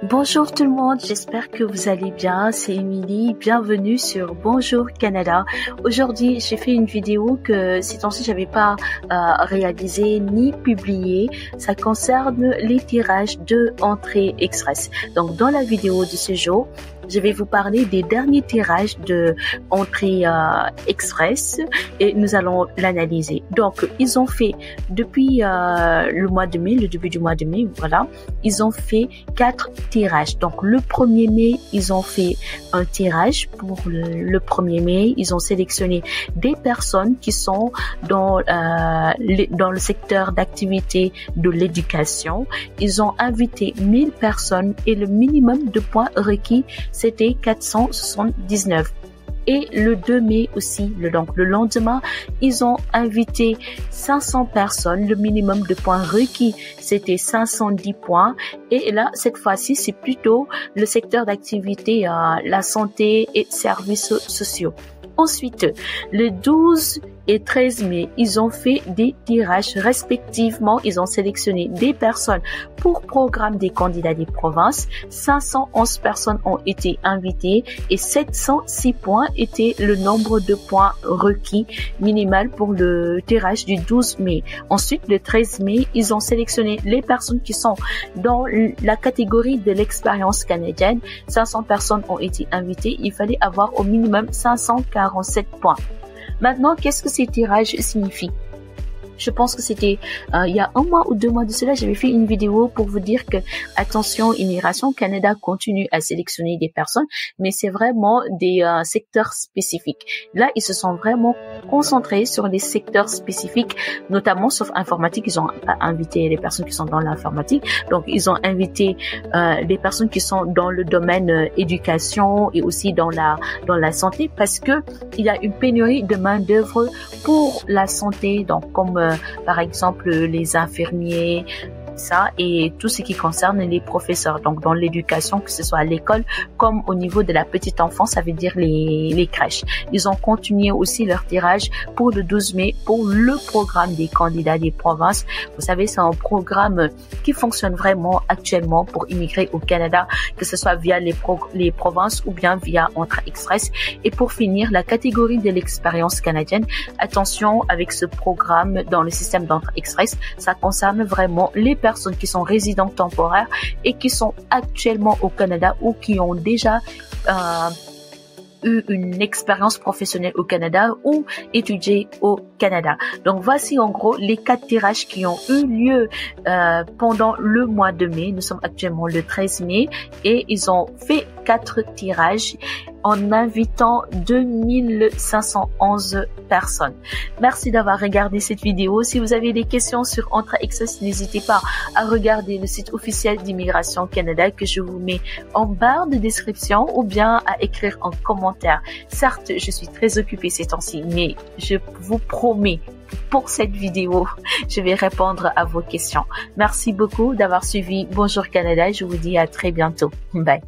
Bonjour tout le monde, j'espère que vous allez bien, c'est Émilie, bienvenue sur Bonjour Canada. Aujourd'hui, j'ai fait une vidéo que ces temps-ci j'avais pas réalisée ni publiée. Ça concerne les tirages de entrée express. Donc dans la vidéo de ce jour, je vais vous parler des derniers tirages de entrée express et nous allons l'analyser. Donc, ils ont fait depuis le mois de mai, le début du mois de mai, voilà, ils ont fait 4 tirages. Donc, le 1er mai, ils ont fait un tirage pour le 1er mai. Ils ont sélectionné des personnes qui sont dans le secteur d'activité de l'éducation. Ils ont invité 1000 personnes et le minimum de points requis c'était 479. Et le 2 mai aussi, donc le lendemain, ils ont invité 500 personnes. Le minimum de points requis, c'était 510 points. Et là, cette fois-ci, c'est plutôt le secteur d'activité, la santé et services sociaux. Ensuite, le 12 et 13 mai, ils ont fait des tirages respectivement. Ils ont sélectionné des personnes pour programme des candidats des provinces. 511 personnes ont été invitées et 706 points étaient le nombre de points requis minimal pour le tirage du 12 mai. Ensuite, le 13 mai, ils ont sélectionné les personnes qui sont dans la catégorie de l'expérience canadienne. 500 personnes ont été invitées. Il fallait avoir au minimum 547 points. Maintenant, qu'est-ce que ces tirages signifient? Je pense que c'était il y a 1 mois ou 2 mois de cela, j'avais fait une vidéo pour vous dire que attention, Immigration Canada continue à sélectionner des personnes, mais c'est vraiment des secteurs spécifiques. Là, ils se sont vraiment concentrés sur les secteurs spécifiques, notamment sauf informatique. Ils ont invité les personnes qui sont dans l'informatique, donc ils ont invité des personnes qui sont dans le domaine éducation et aussi dans la santé, parce que il y a une pénurie de main d'œuvre pour la santé, donc comme par exemple les infirmiers, ça, et tout ce qui concerne les professeurs, donc dans l'éducation, que ce soit à l'école comme au niveau de la petite enfance, ça veut dire les crèches. Ils ont continué aussi leur tirage pour le 12 mai pour le programme des candidats des provinces. Vous savez, c'est un programme qui fonctionne vraiment actuellement pour immigrer au Canada, que ce soit via les provinces ou bien via Entrée Express. Et pour finir, la catégorie de l'expérience canadienne, attention avec ce programme dans le système d'Entrée Express, ça concerne vraiment les personnes qui sont résidents temporaires et qui sont actuellement au Canada ou qui ont déjà eu une expérience professionnelle au Canada ou étudié au Canada. Donc voici en gros les 4 tirages qui ont eu lieu pendant le mois de mai. Nous sommes actuellement le 13 mai et ils ont fait 4 tirages en invitant 2511 personnes. Merci d'avoir regardé cette vidéo. Si vous avez des questions sur Entrée Express, n'hésitez pas à regarder le site officiel d'Immigration Canada que je vous mets en barre de description ou bien à écrire en commentaire. Certes, je suis très occupée ces temps-ci, mais je vous promets pour cette vidéo, je vais répondre à vos questions. Merci beaucoup d'avoir suivi Bonjour Canada. Je vous dis à très bientôt. Bye.